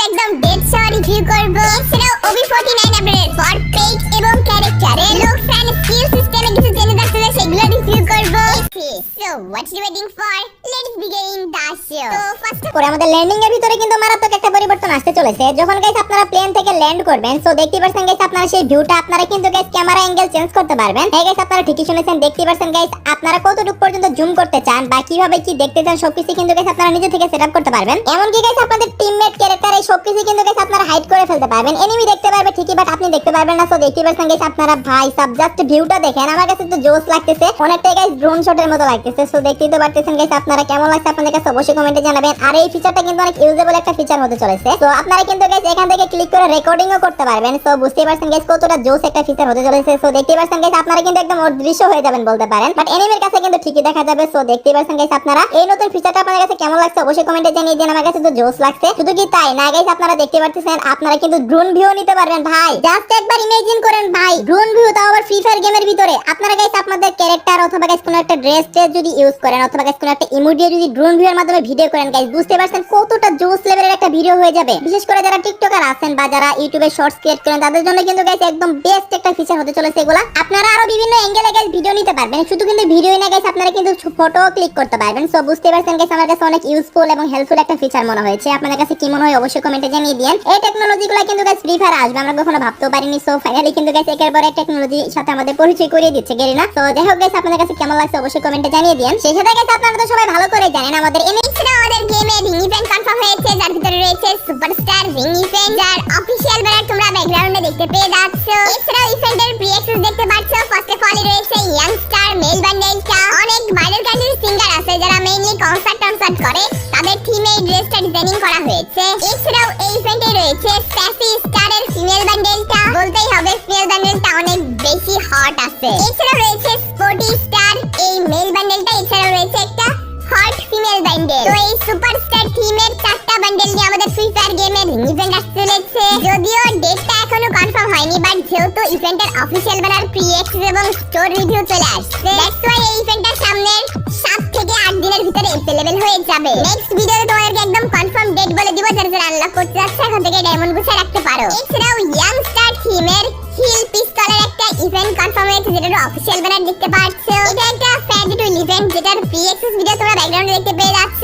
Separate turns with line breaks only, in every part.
একদম dead show review করব। এছাড়াও OB49 আপডেটের ফর পেজ এবং ক্যারেক্টারের লুকস এন্ড স্কিল সিস্টেমে কিছু চেঞ্জ আসছে সেগুলো রিভিউ করব। So what's you waiting for? Let's begin the show. তো ফার্স্ট করে আমাদের ল্যান্ডিং এর ভিতরে কিন্তু মারাত্মক একটা পরিবর্তন আসতে চলেছে। যখন গাইস আপনারা প্লেন থেকে ল্যান্ড করবেন, সো দেখতে পাচ্ছেন গাইস আপনারা সেই ভিউটা আপনারা কিন্তু গাইস ক্যামেরা অ্যাঙ্গেল চেঞ্জ করতে পারবেন। হ্যাঁ গাইস, আপনারা ঠিকই শুনেছেন, দেখতে পাচ্ছেন গাইস আপনারা কতটুকু পর্যন্ত জুম করতে চান বা কিভাবে কি দেখতে চান সবকিছু কিন্তু গাইস আপনারা নিজে থেকে সেটআপ করতে পারবেন। এমনকি গাইস আপনাদের টিমমেট ক্যারেক্টার এই সবকিছু কিন্তু গাইস আপনারা হাইড করে ফেলতে পারবেন। এনিমি দেখতে পারবে ঠিকই, বাট আপনি দেখতে পারবেন না। সো দেখতে পাচ্ছেন গাইস আপনারা ভাই সাব জাস্ট ভিউটা দেখেন, আমার কাছে তো জোস লাগতেছে, অনেকটাই গাইস ড্রোন শটের মতো লাগতেছে। সো দেখতেই তো পারতেছেন গাইস আপনারা কেমন লাগছে আপনাদের কাছে অবশ্যই কমেন্টে জানাবেন। আর এই ফিচারটা কিন্তু অনেক ইউজেবল একটা ফিচার হতে চলেছে। তো আপনারা কিন্তু গাইস এখান থেকে ক্লিক করে রেকর্ডিংও করতে পারবেন। সো বুঝতেই পারছেন গাইস কতটা জোস একটা ফিচার হতে চলেছে। সো দেখতেই পারছেন গাইস আপনারা কিন্তু একদম অদৃশ্য হয়ে যাবেন বলতে পারেন, বাট এনিমির কাছে কিন্তু ঠিকই দেখা যাবে। সো দেখতেই পারছেন গাইস আপনারা এই নতুন ফিচারটা আপনাদের কাছে কেমন লাগছে অবশ্যই কমেন্টে জানিয়ে দিন। আমার কাছে তো জোস লাগছে। শুধু কি তাই না গাইস, আপনারা দেখতে পাচ্ছেন আপনারা কিন্তু ড্রোন ভিউ নিতে পারবেন। ভাই জাস্ট একবার ইমাজিন করেন ভাই, ড্রোন ভিউ তাও আবার ফ্রি ফায়ার গেমের ভিতরে। আপনারা গাইস আপনাদের ক্যারেক্টার অথবা গাইস কোনো একটা ড্রেস যদি ইউজ করেন অথবা গাইস কোনো একটা ইমোজি যদি ড্রোন ভিউ এর মাধ্যমে ভিডিও করেন গাইস, বুঝতে পারছেন কতটা জোস লেভেলের একটা ভিডিও হয়ে যাবে। বিশেষ করে যারা টিকটকার আছেন বা যারা ইউটিউবে শর্টস ক্রিয়েট করেন তাদের জন্য কিন্তু গাইস একদম বেস্ট একটা ফিচার হতে চলেছে এগুলা। আপনারা আরো বিভিন্ন অ্যাঙ্গেলে গাইস ভিডিও নিতে পারবেন। শুধু কিন্তু ভিডিওই না গাইস, আপনারা কিন্তু ফটো ক্লিক করতে পারবেন। সো বুঝতে পারছেন গাইস আমার কাছে অনেক ইউজফুল এবং হেল্পফুল একটা ফিচার মনে হয়েছে। আপনাদের কাছে কি মনে হয় অবশ্যই কমেন্টে জানিয়ে দিন। এই টেকনোলজিগুলো কিন্তু গাইস ফ্রি ফায়ার আসবে আমরা কখনো ভাবতেও পারিনি। সো ফাইনালি কিন্তু গাইস একের পর এক টেকনোলজির সাথে আমাদের পরিচয় করিয়ে দিচ্ছে গেরিনা। তো যাই হোক গাইস আপনাদের কাছে কেমন লাগছে অবশ্যই কমেন্টে জানিয়ে দিন। সেই সাথে গাইস আপনারা তো সবাই ভালো করে জানেন আমাদের এমএক্সরা আমাদের গেমে রিং ইভেন্ট কনফার্ম হয়েছে, যার ভিতরে রয়েছে সুপারস্টার রিং ইভেন্ট, যার অফিশিয়াল ব্যানার তোমরা ব্যাকগ্রাউন্ডে দেখতে পেয়ে যাচ্ছ। এছাড়াও ইভেন্টের প্রি অ্যাক্সেস দেখতে পাচ্ছ। ফার্স্ট অফ অল রয়েছে ইয়াং স্টার মেল বান্ডেলটা। অনেক বাইরের কান্ট্রির সিঙ্গার আছে যারা মেইনলি কনসার্ট করে, তাদের থিমে এই ড্রেসটা ডিজাইনিং করা হয়েছে। এছাড়াও এই ইভেন্টে রয়েছে স্প্যাসি স্টারের ফিমেল বান্ডেলটা। বলতেই হবে ফিমেল বান্ডেলটা অনেক বেশি হট আছে। এছাড়াও রয়েছে স্পোর্টি স্টার এই মেল বান্ডেলটা। এছাড়াও রয়েছে একটা হট ফিমেল বান্ডেল। তো এই সুপারস্টার থিমের 4টা বান্ডেল নিয়ে আমাদের ফ্রি ফায়ার গেমের ইভেন্ট আসতে চলেছে। যদিও ডেটটা এখনো কনফার্ম হয়নি, বাট যেহেতু ইভেন্টের অফিশিয়াল ব্যানার প্রি অ্যাক্সেস এবং স্টোর রিভিউ চলে আসছে, দ্যাটস ওয়াই এই ইভেন্টটা সামনের 7 থেকে 8 দিনের ভিতরে अवेलेबल হয়ে যাবে। নেক্সট ভিডিওতে তোমাদেরকে একদম কনফার্ম ডেট বলে দিব, যারা যারা আনলক করতে যাচ্ছে এখন থেকে ডায়মন্ড গুছিয়ে রাখতে পারো। এছাড়াও ইয়াং স্টার থিমের হিল পিস্তলের একটা ইভেন্ট কনফার্ম হয়েছে, যেটার অফিশিয়াল ব্যানার দেখতে পাচ্ছ। এটা একটা ফ্যাডিটুল ইভেন্ট, যেটার প্রি অ্যাক্সেস ভিডিও তোমরা ব্যাকগ্রাউন্ডে দেখতে পেয়ে যাচ্ছ।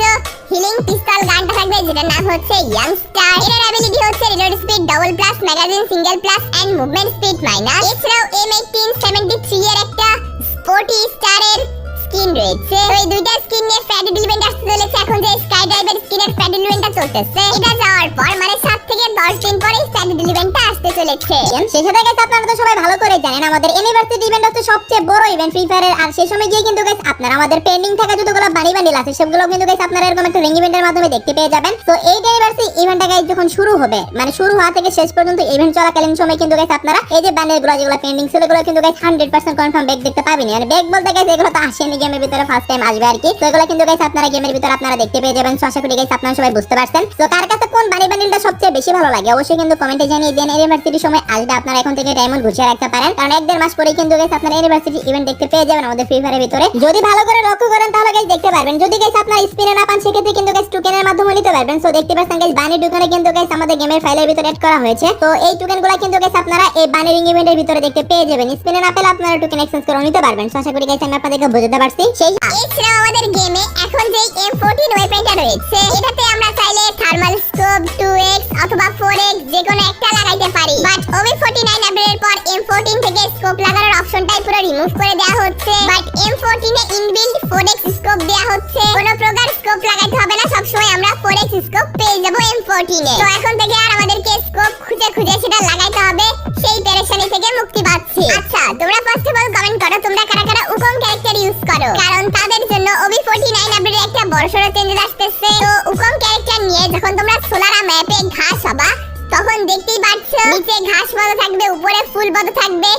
হিলিং পিস্তল গানটা থাকবে, যেটার নাম হচ্ছে ইয়াং স্টার। এর অ্যাবিলিটি হচ্ছে reload speed double plus, magazine single plus and movement speed minus. এছাড়াও M1873 এর একটা স্পোর্টি স্টারের স্কিন রয়েছে। তো এই দুইটা স্কিন নিয়ে ফ্যাডিটুল ইভেন্ট আসতে চলেছে। এখন যে স্কাই ড্রাইভের স্কিনের ফ্যাডিটুল ইভেন্টটা চলতেছে, এটা যাওয়ার পর মানে 7 থেকে 10 দিন পরে ফ্যাডিটুল ইভেন্টটা আসতে চলেছে। সেই সাথে গাইস আপনারা তো সবাই ভালো করে জানেন আমাদের ইউনিভার্সিটি ইভেন্ট হচ্ছে সবচেয়ে বড় ইভেন্ট ফ্রি ফায়ারের। আর সেই সময় গিয়ে কিন্তু গাইস আপনারা আমাদের পেন্ডিং থাকা যতগুলো বাড়ি বান্ডিল আছে সেগুলো কিন্তু গাইস আপনারা এরকম একটা রিং ইভেন্টের মাধ্যমে দেখতে পেয়ে যাবেন। তো এই ইউনিভার্সিটি ইভেন্টটা গাইস যখন শুরু হবে, মানে শুরু হওয়া থেকে শেষ পর্যন্ত ইভেন্ট চলাকালীন সময় কিন্তু গাইস আপনারা এই যে বান্ডেলগুলো যেগুলো পেন্ডিং ছিল এগুলো কিন্তু গাইস 100% কনফার্ম ব্যাক দেখতে পাবেন। মানে ব্যাক বলতে গাইস এগুলো তো আসেনি গেমের ভিতরে, ফার্স্ট টাইম আসবে আর কি। তো এগুলো কিন্তু গাইস আপনারা গেমের ভিতরে আপনারা দেখতে পেয়ে যাবেন। তো আশা করি গাইস আপনারা সবাই বুঝতে পারছেন। তো কার কাছে কোন বান্ডিলটা সবচেয়ে বেশি ভালো লাগে অবশ্যই কিন্তু কমেন্টে জানিয়ে দেন। ইউনিভার্সিটির সময় আসবে, আপনারা এখন থেকে ডায়মন্ড গুছিয়ে রাখতে পারেন, কারণ 1-1.5 মাস পরে কিন্তু গাইস আপনারা ইউনিভার্সিটি ইভেন্ট দেখতে পেয়ে যাবেন আমাদের ফ্রি ফায়ারের ভিতরে। যদি ভালো করে লক্ষ্য করেন তাহলে গাইস দেখতে পারবেন। যদি গাইস আপনারা স্পিনে না পান সেক্ষেত্রে কিন্তু গাইস টোকেনের মাধ্যমে নিতে পারবেন। সো দেখতে পাচ্ছেন গাইস বানি টোকেনে কিন্তু গাইস আমাদের গেমের ফাইলের ভিতরে এড করা হয়েছে। তো এই টোকেনগুলো কিন্তু গাইস আপনারা এই বানি রিং ইভেন্টের ভিতরে দেখতে পেয়ে যাবেন। স্পিনে না পেলে আপনারা টোকেন এক্সচেঞ্জ করে নিতে পারবেন। সো আশা করি গাইস আমি আপনাদেরকে বুঝাতে পারছি। সেই এছাড়াও আমাদের গেমে এখন যে M14 ওয়েপনটা রয়েছে, এটাতে আমরা চাইলে থার্মাল স্কোপ 2x অথবা 4x যে কোনো একটা লাগাইতে পারি। বাট OB49 আপডেটের পর M14 থেকে স্কোপ লাগানোর অপশনটাই পুরো রিমুভ করে দেওয়া হচ্ছে। But M14 A inbuilt 4x scope দেওয়া হচ্ছে। কোনো প্রকার স্কোপ লাগাইতে হবে না, সব সময় আমরা 4x স্কোপ পেয়ে যাব M14 এ। তো এখন থেকে আর আমাদেরকে স্কোপ খুঁজে খুঁজে সেটা লাগাইতে হবে, সেই পেরেশানি থেকে মুক্তি পাচ্ছি। আচ্ছা তোমরা ফার্স্ট অফ অল কমেন্ট করো তোমরা কারা কারা উকং ক্যারেক্টার ইউজ করো, কারণ তাদের জন্য OB49 আপডেটে একটা বড়সড় চেঞ্জ আসতেছে। তো উকং ক্যারেক্টার নিয়ে যখন তোমরা সোলারা ম্যাপে ঘাস হবা তখন দেখতেই পাচ্ছ নিচে ঘাস বড় থাকবে, উপরে ফুল বড় থাকবে,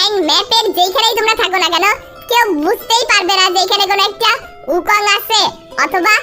এন্ড ম্যাপের যেখানেই তোমরা থাকো না কেন কেউ বুঝতেই পারবে না যে এখানে কোনো একটা উকং আছে অথবা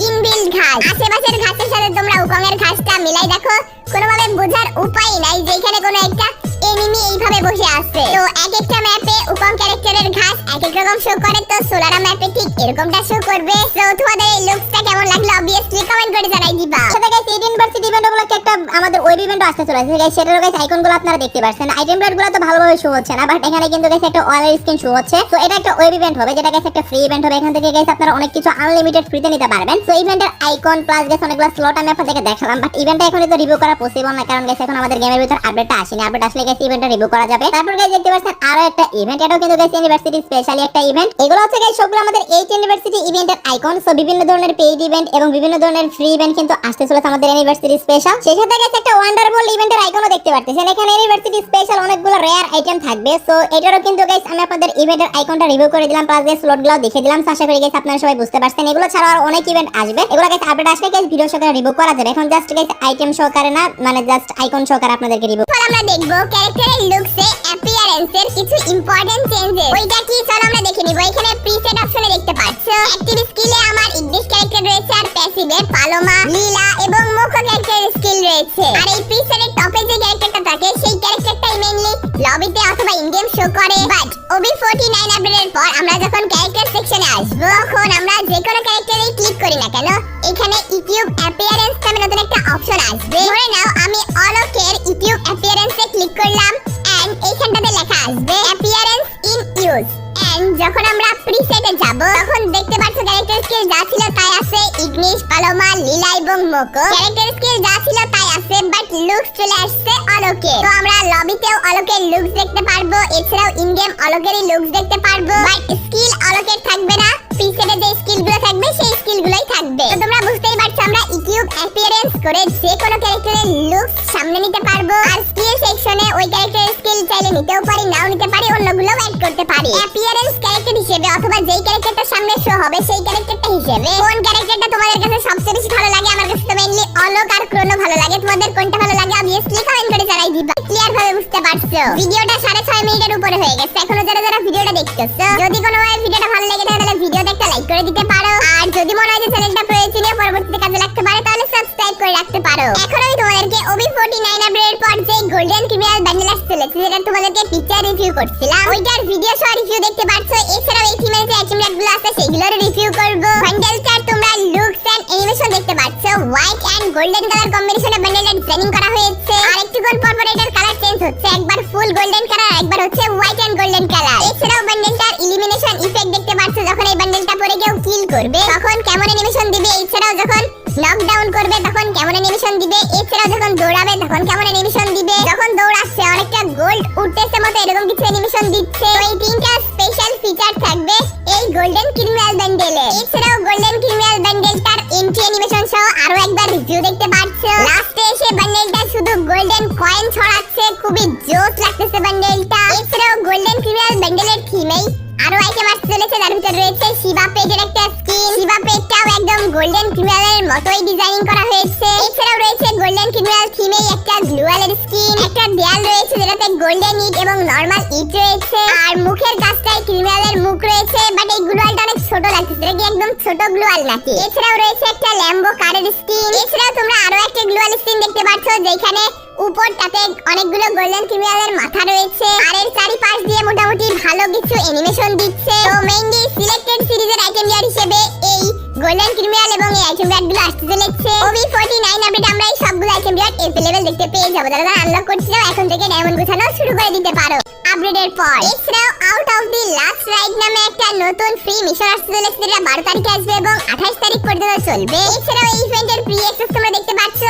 ইনবিল্ট ঘাস। আশেপাশের ঘাসের সাথে তোমরা উকং এর ঘাসটা মিলাই দেখো, কোনোভাবে বোঝার উপায় নাই যে এখানে কোনো একটা এনিমি এইভাবে বসে আছে। তো এক একটা ম্যাপে উপম ক্যারেক্টারের ঘাস এক এক রকম শো করে, তো সোলারা ম্যাপে ঠিক এরকমটা শো করবে। তো তোমাদের এই লুকসটা কেমন লাগলো অবভিয়াসলি কমেন্ট করে জানাই দিবা।
সাথে গাইস এই ইউনিভার্সিটি ইভেন্ট উপলক্ষে একটা আমাদের ওয়েব ইভেন্ট আসতে চলেছে গাইস। সেটার গাইস আইকনগুলো আপনারা দেখতে পাচ্ছেন। আইটেম রেটগুলো তো ভালোভাবে শো হচ্ছে না, বাট এখানে কিন্তু গাইস একটা ওয়ালের স্ক্রিন শো হচ্ছে। তো এটা একটা ওয়েব ইভেন্ট হবে, যেটা গাইস একটা ফ্রি ইভেন্ট হবে। এখান থেকে গাইস আপনারা অনেক কিছু আনলিমিটেড ফ্রিতে নিতে পারবেন। তো ইভেন্টের আইকন প্লাস গাইস অনেকগুলো স্লট আমি আপনাদেরকে দেখালাম, বাট ইভেন্টটা এখনই তো রিভিউ করা পসিবল না, কারণ গাইস এখন আমাদের গেমের ভিতর আপডেটটা আসেনি। আপডেট আসলে গাইস ইভেন্টটা রিভিউ করা যাবে। তারপর গাইস দেখতে পাচ্ছেন আরো একটা ইভেন্ট, এটাও কিন্তু গাইস ইউনিভার্সিটি স্পেশালি একটা ইভেন্ট। এগুলো হচ্ছে গাইস সবগুলো আমাদের 8 ইউনিভার্সিটি ইভেন্টের আইকন। সো বিভিন্ন ধরনের পেইড ইভেন্ট এবং বিভিন্ন ধরনের ফ্রি ইভেন্ট কিন্তু আসতে চলেছে আমাদের ইউনিভার্সিটি স্পেশাল। সেই সাথে গাইস একটা ওয়ান্ডারবল ইভেন্টের আইকনও দেখতে পাচ্ছেন। এখানে ইউনিভার্সিটি স্পেশাল অনেকগুলো রেয়ার আইটেম থাকবে। সো এটারও কিন্তু গাইস আমি আপনাদের ইভেন্টের আইকনটা রিভিউ করে দিলাম, প্লাস গাইস স্লটগুলো দেখিয়ে দিলাম। আশা করি গাইস আপনারা সবাই বুঝতে পারছেন। এগুলো ছাড়াও আর অনেক ইভেন্ট আসবে, এগুলো গাইস আপডেট আসলে গাইস ভিডিও সহকারে রিভিউ করা যাবে। এখন জাস্ট গাইস আইটেম সহকারে না, মানে জাস্ট আইকন সহকারে আপনাদেরকে রিভিউ।
চলো আমরা দেখবো ক্যারেক্টারের লুকসে অ্যাপিয়ারেন্সের কিছু ইম্পর্টেন্ট চেঞ্জেস। ওইটা কি চলো আমরা দেখে নিব। এখানে প্রিসেট অপশনে দেখতে পাচ্ছ অ্যাক্টিভ স্কিলে আমার ইংলিশ ক্যারেক্টার রয়েছে, আর প্যাসিভে পালোমা, লীলা এবং মুখ্য ক্যারেক্টারের স্কিল রয়েছে। আর এই প্রিসেটের টপে যে ক্যারেক্টারটা থাকে সেই ক্যারেক্টারটাই মেইনলি লবিতে অথবা ইন গেম শো করে। বাট OB49 আপডেটের পর আমরা যখন ক্যারেক্টার সেকশনে আসবো, তখন আমরা যে কোনো ক্যারেক্টারেই ক্লিক করি না কেন, এখানে ইউটিউব অ্যাপিয়ারেন্স নামে নতুন একটা অপশন আসবে। ধরে নাও আমি অলোকের ইউটিউব অ্যাপিয়ারেন্সে ক্লিক করলাম, এন্ড এইখানটাতে লেখা আসবে অ্যাপিয়ারেন্স ইন ইউজ। এন্ড যখন আমরা প্রিসেটে যাব, তখন দেখতে পাচ্ছ ক্যারেক্টার স্কিল যা ছিল তাই আছে, ইগনিশ, পালোমা, লীলা এবং মোকো। ক্যারেক্টার স্কিল যা ছিল তাই আছে, বাট লুকস চলে আসছে অলোকের। তো আমরা লবিতেও অলোকের লুকস দেখতে পারবো, এছাড়াও ইন গেম অলোকেরই লুকস দেখতে পারবো, বাট স্কিল অলোকের থাকবে না। প্রিসেটে যে স্কিলগুলো থাকবে সেই স্কিলগুলোই থাকবে। তো তোমরা বুঝতেই পারছো আমরা ইউটিউব অ্যাপিয়ারেন্স করে যে কোনো ক্যারেক্টারের লুকস সামনে নিতে পারবো, আর স্কিল সেকশনে ওই ক্যারেক্টারের স্কিল চাইলে নিতেও পারি, নাও নিতে পারি, অন্যগুলোও অ্যাড করতে পারি। অ্যাপিয়ারেন্স ক্যারেক্টার হিসেবে অথবা যেই ক্যারেক্টারটা সামনে শো হবে সেই ক্যারেক্টারটা হিসেবে কোন ক্যারেক্টারটা তোমাদের কাছে সবচেয়ে বেশি ভালো লাগে? আমার কাছে তো মেইনলি অলোক আর ক্রোনো ভালো লাগে। তোমাদের কোনটা ভালো লাগে অবভিয়াসলি কমেন্ট করে জানাই দিবা। ক্লিয়ার ভাবে বুঝতে পারছো? ভিডিওটা 6.5 মিনিটের উপরে হয়ে গেছে। এখনো যারা ভিডিওটা দেখতেছো, যদি কোনোভাবে ভিডিওটা ভালো লেগে থাকে তাহলে ভিডিওতে একটা লাইক করে দিতে পারো, আর যদি মনে হয় যে চ্যানেলটা প্রয়োজনীয় পরবর্তীতে কাজে লাগতে পারে তাহলে সাবস্ক্রাইব করে রাখতে পারো। এখন আমি তোমাদেরকে OB49 আপডেটের পর যে গোল্ডেন ক্রিমিনাল বান্ডেল আসছে, যেটা তোমাদেরকে পিকচার রিভিউ করছিলাম, ওইটার ভিডিও সহ রিভিউ দেখতে পাচ্ছো। এছাড়াও এই থিমের যে আইটেম রেটগুলো আছে সেগুলোর রিভিউ করব। বান্ডেলটার তোমরা লুকস এন্ড অ্যানিমেশন দেখতে পাচ্ছো, হোয়াইট এন্ড গোল্ডেন কালার কম্বিনেশনে বান্ডেলটা ডিজাইনিং করা হয়েছে। আর একটুক্ষণ পর পর এটার কালার চেঞ্জ হচ্ছে, একবার ফুল গোল্ডেন কালার, একবার হচ্ছে হোয়াইট এন্ড গোল্ডেন কালার। এছাড়াও বান্ডেলটার ইলিমিনেশন ইফেক্ট দেখতে পাচ্ছো, যখন এই বান্ডেলটা পরে কেউ কিল করবে তখন কেমন অ্যানিমেশন দিবে, এছাড়াও যখন নকডাউন করবে তখন কেমন অ্যানিমেশন দিবে, এছাড়াও যখন দৌড়াবে তখন কেমন অ্যানিমেশন দিবে, যখন দৌড়াচ্ছে অনেকটা গোল্ড উঠতেছে মতো এরকম কিছু অ্যানিমেশন দিচ্ছে। তো এই তিনটা স্পেশাল ফিচার থাকবে এই গোল্ডেন ক্রিমিনাল বান্ডেলে। এছাড়াও গোল্ডেন ক্রিমিনাল বান্ডেলটার এন্ট্রি অ্যানিমেশন সহ আরো একবার রিভিউ দেখতে পাচ্ছো। লাস্টে এসে বান্ডেলটা শুধু গোল্ডেন কয়েন ছড়াচ্ছে, খুবই জোস লাগতেছে বান্ডেলটা। এছাড়াও গোল্ডেন ক্রিমিনাল বান্ডেলের থিমেই আরো আইটেম আসতে চলেছে, যার ভিতরে রয়েছে শিবা পেজের একটা স্কিন। শিবা পেজটাও একদম গোল্ডেন ক্রিমিনালের মতোই ডিজাইনিং করা হয়েছে। এছাড়াও রয়েছে গোল্ডেন ক্রিমিনাল থিমেই একটা গ্লুয়ালের স্কিন, একটা দেয়াল রয়েছে যেটাতে গোল্ডেন ইট এবং নরমাল ইট রয়েছে, আর মুখের কাছটায় ক্রিমিনালের মুখ রয়েছে, বাট এই গ্লুয়ালটা অনেক ছোট লাগছে, এটা কি একদম ছোট গ্লুয়াল নাকি? এছাড়াও রয়েছে একটা ল্যাম্বো কারের স্কিন। এছাড়াও তোমরা আরো একটা গ্লুয়াল স্কিন দেখতে পাচ্ছ, যেখানে উপরটাতে অনেকগুলো গোল্ডেন ক্রিমিনালের মাথা রয়েছে, আর এর চারিপাশ দিয়ে মোটামুটি ভালো কিছু অ্যানিমেশন দিচ্ছে। তো মেইনলি সিলেক্টেড সিরিজের আইটেম ইয়ার হিসেবে এই গোল্ডেন ক্রিমিনাল এবং এই আইটেম ইয়ারগুলো আসতে চলেছে। OB49 আপডেট আমরা এই সবগুলো আইটেম ইয়ার अवेलेबल দেখতে পেয়ে যাবো। যারা আনলক করছিল এখন থেকে ডায়মন্ড গোছানো শুরু করে দিতে পারো আপডেটের পর। এছাড়াও out of the last ride নামে একটা নতুন ফ্রি মিশন আসতে চলেছে, যেটা 12 তারিখে আসবে এবং 28 তারিখ পর্যন্ত চলবে। এছাড়াও এই ইভেন্টের প্রি অ্যাক্সেস তোমরা দেখতে পাচ্ছ।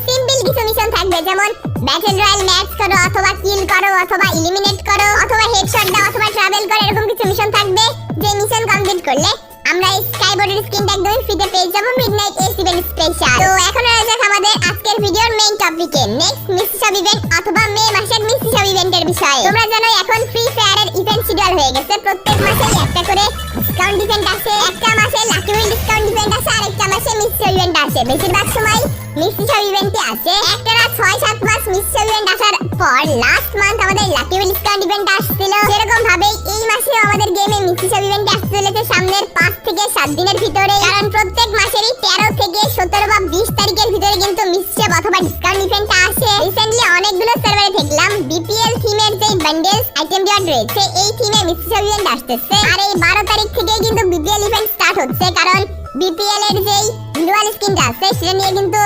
সিম্পল কিছু মিশন থাকবে, যেমন ব্যাটল রয়্যাল ম্যাচ করো, অথবা কিল করো, অথবা এলিমিনেট করো, অথবা হেডশট দাও, অথবা ট্রাভেল করো, এরকম কিছু মিশন থাকবে। যে মিশন কমপ্লিট করলে আমরা এই স্কাইবোর্ডের স্ক্রিনটা একদম ফ্রিতে পেয়ে যাবো মিডনাইট এস ইভেন্ট স্পেশাল। তো এখন রয়ে যাক আমাদের আজকের ভিডিওর মেইন টপিকে, নেক্সট মিস্ট্রি শপ ইভেন্ট অথবা মে মাসের মিস্ট্রি শপ ইভেন্টের বিষয়ে। তোমরা জানো এখন ফ্রি ফায়ারের ইভেন্ট শিডিউল হয়ে গেছে, প্রত্যেক মাসেই একটা করে ডিসকাউন্ট ইভেন্ট আসে। একটা মাসে লাকি উইন ডিসকাউন্ট ইভেন্ট আসে, আর একটা মাসে মিস্ট্রি শপ ইভেন্ট আসে। বেশিরভাগ সময় মিস্ট্রি শপ ইভেন্টে আসে। একটানা 6-7 মাস মিস্ট্রি শপ ইভেন্ট আসার পর লাস্ট মান্থ আমাদের লাকি উইন ডিসকাউন্ট ইভেন্ট আসছিল। সেরকম ভাবেই এই মাসেও আমাদের গেমে মিস্ট্রি শপ ইভেন্ট আসতে চলেছে সামনের 5 থেকে 7 দিনের ভিতরে, কারণ প্রত্যেক মাসেরই 13 থেকে 17 বা 20 তারিখের ভিতরে কিন্তু মিস্ট্রি শপ অথবা ডিসকাউন্ট ইভেন্ট আসে। রিসেন্টলি অনেকগুলো সার্ভারে দেখলাম বিপিএল থিমে বান্ডেলস আইটেম রিওয়ার্ড রয়েছে। এই থিমে মিস্ট্রি ইভেন্ট আসতেছে আর এই 12 তারিখ থেকে কিন্তু বিপিএল ইভেন্ট স্টার্ট হচ্ছে, কারণ বিপিএল এর যেই গ্লোয়াল স্কিনটা আছে সেটা নিয়ে কিন্তু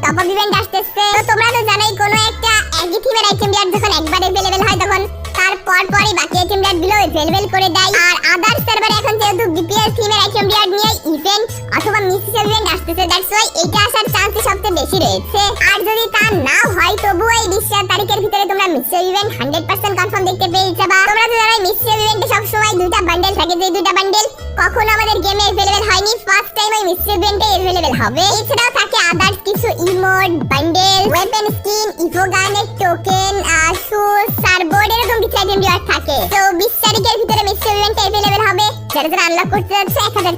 টপ আপ ইভেন্ট আসতেছে। তো তোমরা তো জানোই কোনো একটা একই থিমের আইটেম রিওয়ার্ড যখন একবার अवेलेबल হয় তখন তারপর পরই বাকি আইটেম রিওয়ার্ড গুলো अवेलेबल করে দেয়। আর আদার সার্ভারে এখন যেহেতু বিপিএল থিমের আইটেম রিওয়ার্ড নিয়ে ইভেন্ট অথবা মিস্ট্রি ইভেন্ট আসতেছে, দ্যাটস ওয়াই এটা আসার চান্স সবচেয়ে বেশি রয়েছে। আর যদি তা না হয় তবুও এই 20 তারিখের ভিতরে তোমরা মিস্ট্রি ইভেন্ট 100% কনফার্ম দেখতে পেয়ে যাবা। তোমরা তো জানোই মিস্ট্রি ইভেন্টে সব সময় দুটো বান্ডেল থাকে, যে দুটো বান্ডেল কখনো আমাদের গেমে अवेलेबल হয়নি, ফার্স্ট টাইম ওই মিস্ট্রি ইভেন্টে अवेलेबल হবে। এছাড়াও থাকে আদার্স কিছু ইমোট, বান্ডেল, ওয়েপন স্কিন, ইভোগানের টোকেন, শুজ, সারবোর্ড, এরকম কিছু আইটেম রিওয়ার্ড থাকে। তো 20 তারিখের ভিতরে মিস্ট্রি ইভেন্টে अवेलेबल হবে। যারা যারা আনলক করতে যাচ্ছে 1000